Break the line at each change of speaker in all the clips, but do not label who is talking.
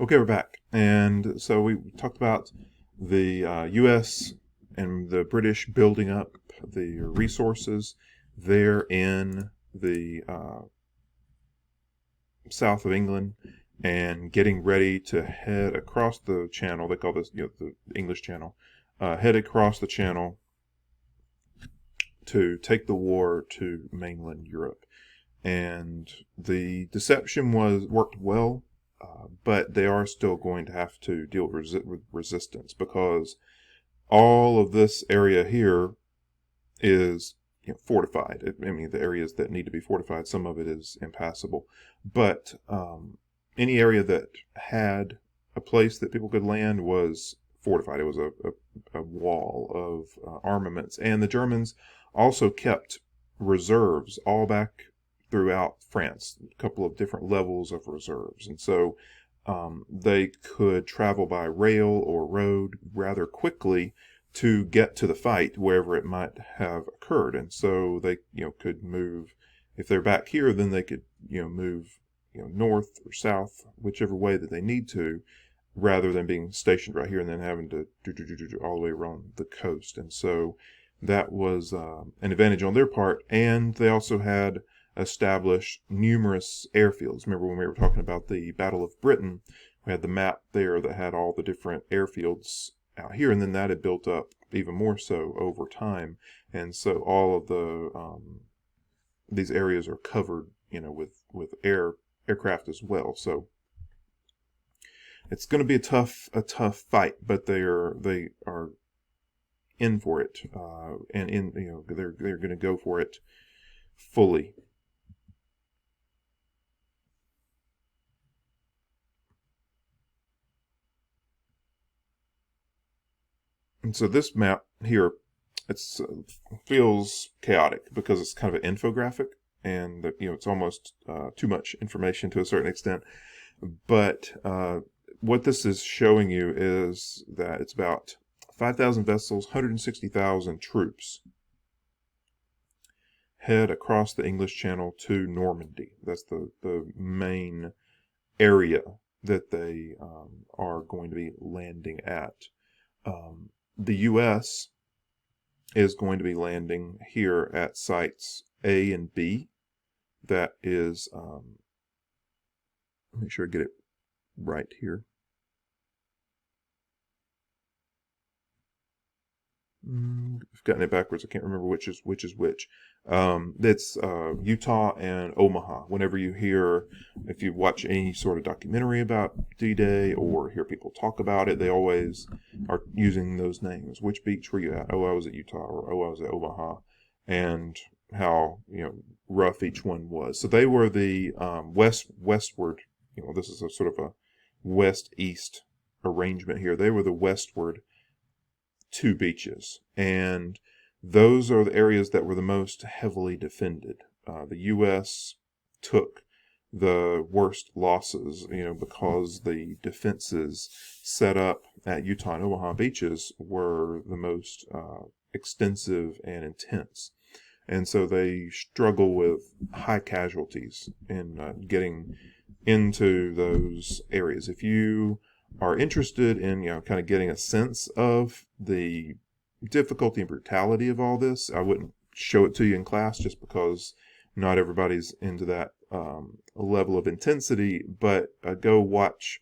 Okay, we're back. And so we talked about the U.S. and the British building up the resources there in the south of England and getting ready to head across the channel. They call this, the English Channel. Head across the channel to take the war to mainland Europe. And the deception worked well, but they are still going to have to deal with resistance, because all of this area here is fortified. I mean, the areas that need to be fortified, some of it is impassable, but any area that had a place that people could land was fortified. It was a wall of armaments, and the Germans also kept reserves all back throughout France, a couple of different levels of reserves. And so they could travel by rail or road rather quickly to get to the fight wherever it might have occurred. And so they could move. If they're back here, then they could move north or south, whichever way that they need to, rather than being stationed right here and then having to do all the way around the coast. And so that was an advantage on their part. And they also had established numerous airfields. Remember when we were talking about the Battle of Britain, we had the map there that had all the different airfields out here, and then that had built up even more so over time. And so all of the these areas are covered with aircraft as well. So it's going to be a tough fight, but they are in for it, and they're going to go for it fully. And so this map here, it's feels chaotic because it's kind of an infographic, and it's almost too much information to a certain extent. But what this is showing you is that it's about 5,000 vessels, 160,000 troops head across the English Channel to Normandy. That's the main area that they are going to be landing at. The U.S. is going to be landing here at sites A and B. That is, make sure I get it right here. I've gotten it backwards. I can't remember which is which. It's Utah and Omaha. Whenever you hear, if you watch any sort of documentary about D-Day or hear people talk about it, they always are using those names. Which beach were you at? Oh, I was at Utah, or oh, I was at Omaha, and how rough each one was. So they were the westward. This is a sort of a west-east arrangement here. They were the westward two beaches, and those are the areas that were the most heavily defended. The U.S. took the worst losses, because the defenses set up at Utah and Omaha beaches were the most extensive and intense. And so they struggle with high casualties in getting into those areas. If you are interested in kind of getting a sense of the difficulty and brutality of all this, I wouldn't show it to you in class just because not everybody's into that level of intensity, but go watch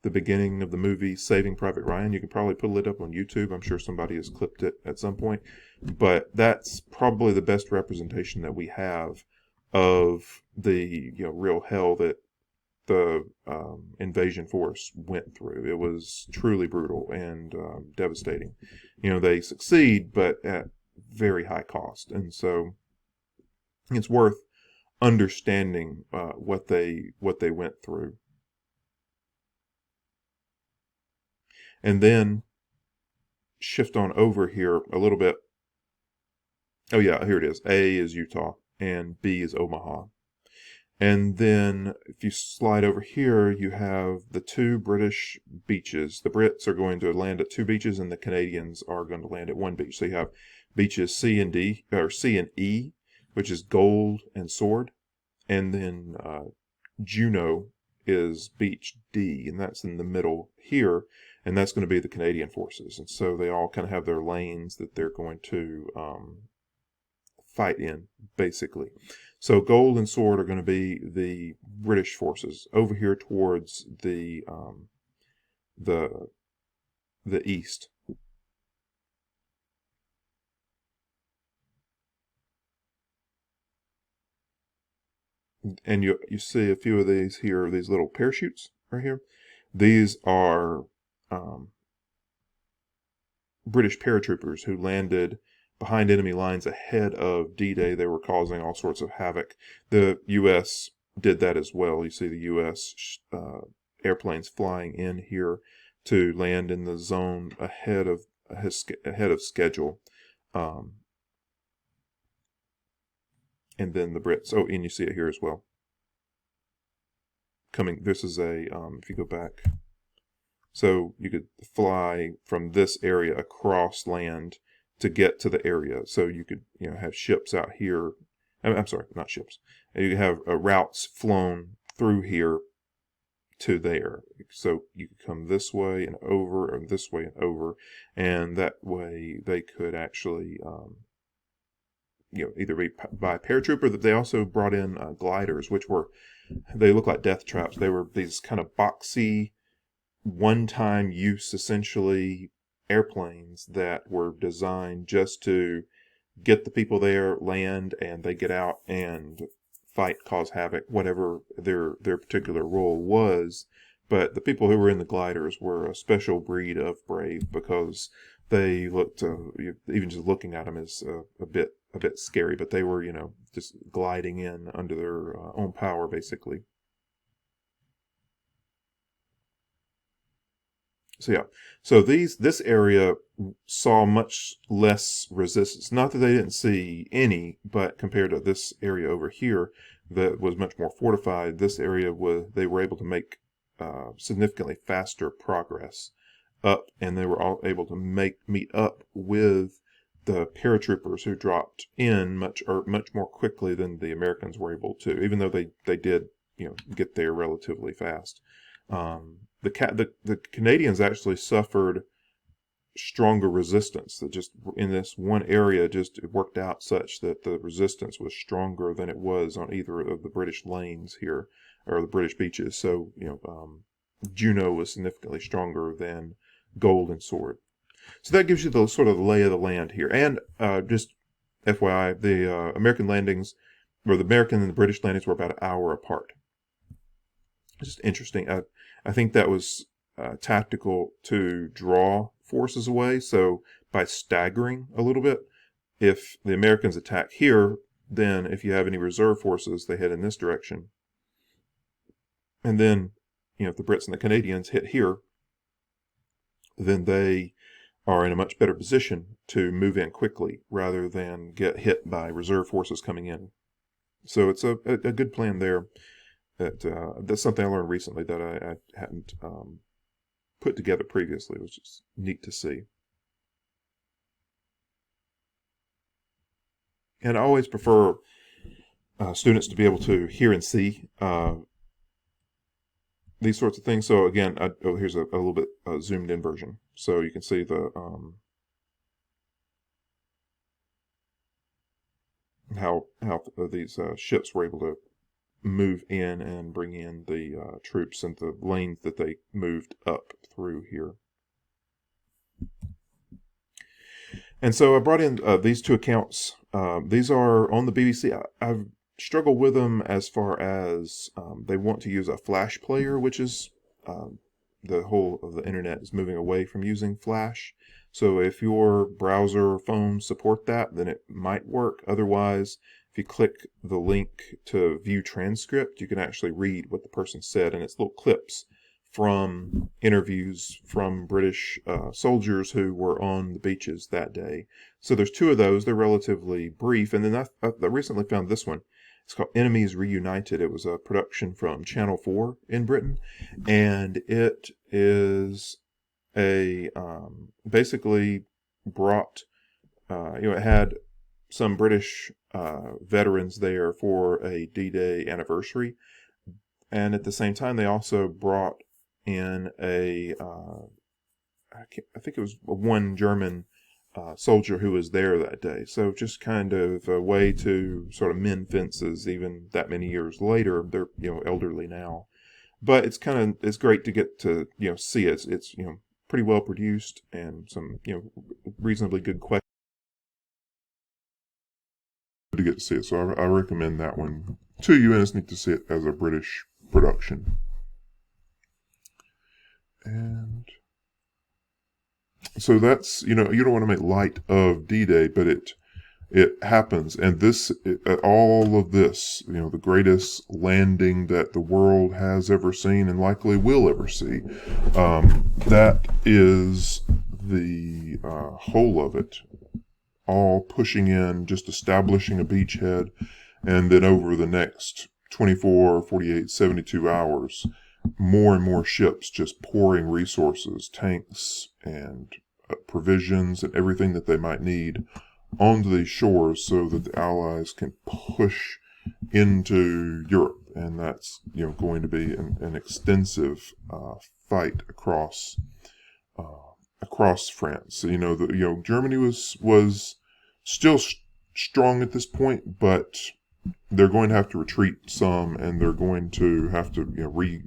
the beginning of the movie Saving Private Ryan. You can probably pull it up on YouTube. I'm sure somebody has clipped it at some point, but that's probably the best representation that we have of the real hell that the invasion force went through. It was truly brutal and devastating. They succeed, but at very high cost, and so it's worth understanding what they went through. And then shift on over here a little bit. Oh yeah, here it is. A is Utah and B is Omaha. And then if you slide over here, you have the two British beaches. The Brits are going to land at two beaches, and the Canadians are going to land at one beach. So you have beaches C and D, or C and E, which is Gold and Sword. And then Juno is Beach D, and that's in the middle here, and that's going to be the Canadian forces. And so they all kind of have their lanes that they're going to fight in, basically. So gold and sword are going to be the British forces over here towards the east. And you see a few of these here, these little parachutes right here. These are British paratroopers who landed behind enemy lines ahead of D-Day. They were causing all sorts of havoc. The U.S. did that as well. You see the U.S. Airplanes flying in here to land in the zone ahead of schedule. And then the Brits. Oh, and you see it here as well. This is a, if you go back, so you could fly from this area across land to get to the area. So you could, have ships out here. I'm sorry, not ships. You could have routes flown through here to there. So you could come this way and over, or this way and over, and that way they could actually, either be by paratrooper. That they also brought in gliders, which they look like death traps. They were these kind of boxy, one-time use, essentially, airplanes that were designed just to get the people there, land, and they get out and fight, cause havoc, whatever their particular role was. But the people who were in the gliders were a special breed of brave, because they looked, even just looking at them is a bit scary, but they were, just gliding in under their own power, basically. So yeah, so this area saw much less resistance. Not that they didn't see any, but compared to this area over here that was much more fortified, this area they were able to make significantly faster progress up, and they were all able to meet up with the paratroopers who dropped in much more quickly than the Americans were able to, even though they did get there relatively fast. The Canadians actually suffered stronger resistance. That just in this one area, just it worked out such that the resistance was stronger than it was on either of the British lanes here, or the British beaches. So Juno was significantly stronger than Gold and Sword. So that gives you the sort of lay of the land here. And just FYI, the American landings, or the American and the British landings, were about an hour apart. Just interesting. I think that was tactical to draw forces away. So by staggering a little bit, if the Americans attack here, then if you have any reserve forces, they head in this direction. And then, if the Brits and the Canadians hit here, then they are in a much better position to move in quickly rather than get hit by reserve forces coming in. So it's a good plan there. That's something I learned recently that I hadn't put together previously, which is neat to see. And I always prefer students to be able to hear and see these sorts of things. So again, here's a little bit zoomed in version, so you can see the how these ships were able to move in and bring in the troops, and the lanes that they moved up through here. And so I brought in these two accounts. These are on the BBC. I've struggled with them as far as they want to use a Flash player, which is the whole of the internet is moving away from using Flash. So if your browser or phone support that, then it might work. Otherwise, if you click the link to view transcript, you can actually read what the person said, and it's little clips from interviews from British soldiers who were on the beaches that day. So there's two of those. They're relatively brief. And then I recently found this one. It's called Enemies Reunited. It was a production from Channel 4 in Britain. And it is basically brought, it had some British veterans there for a D-Day anniversary. And at the same time, they also brought in I think it was one German soldier who was there that day. So just kind of a way to sort of mend fences, even that many years later. They're elderly now, but it's great to get to see it. It's pretty well produced and some reasonably good questions to get to see it. So I recommend that one to you, and it's neat to see it as a British production. And so that's you don't want to make light of D-Day, but it happens, and all of this, the greatest landing that the world has ever seen and likely will ever see, that is the whole of it, all pushing in, just establishing a beachhead, and then over the next 24, 48, 72 hours, more and more ships just pouring resources, tanks and provisions and everything that they might need onto these shores so that the Allies can push into Europe. And that's going to be an extensive fight across France. So, Germany was still strong at this point, but they're going to have to retreat some, and they're going to have to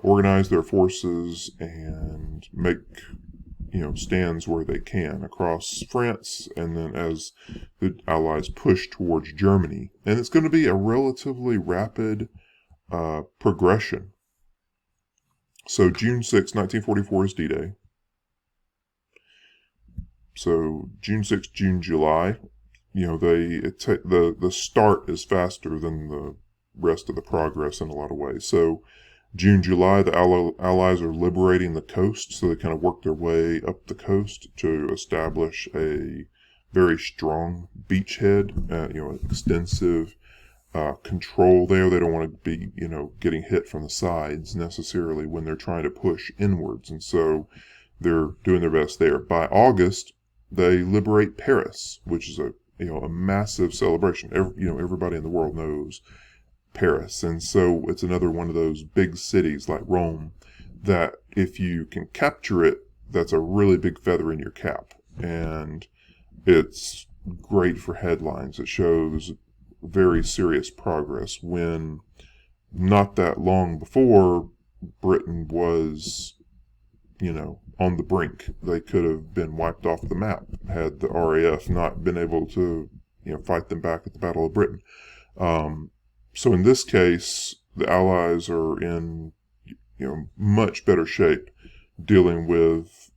organize their forces and make stands where they can across France, and then as the Allies push towards Germany. And it's going to be a relatively rapid progression. So June 6, 1944 is D-Day. So June 6, June, July, the start is faster than the rest of the progress in a lot of ways. So June, July, the Allies are liberating the coast, so they kind of work their way up the coast to establish a very strong beachhead, extensive control there. They don't want to be, getting hit from the sides necessarily when they're trying to push inwards, and so they're doing their best there. By August, they liberate Paris, which is a massive celebration. Everybody in the world knows Paris, and so it's another one of those big cities like Rome that if you can capture it, that's a really big feather in your cap, and it's great for headlines. It shows very serious progress when not that long before Britain was on the brink. They could have been wiped off the map had the RAF not been able to fight them back at the Battle of Britain. So in this case, the Allies are in, much better shape dealing with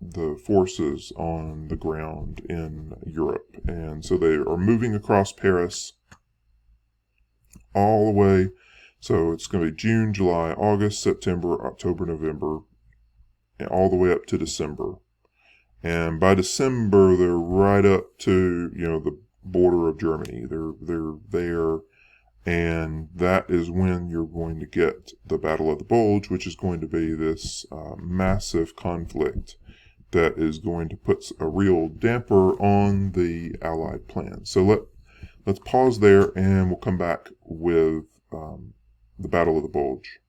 the forces on the ground in Europe. And so they are moving across Paris all the way. So it's going to be June, July, August, September, October, November, and all the way up to December. And by December, they're right up to, the border of Germany. They're there, and that is when you're going to get the Battle of the Bulge, which is going to be this massive conflict that is going to put a real damper on the Allied plan. So let's pause there, and we'll come back with the Battle of the Bulge.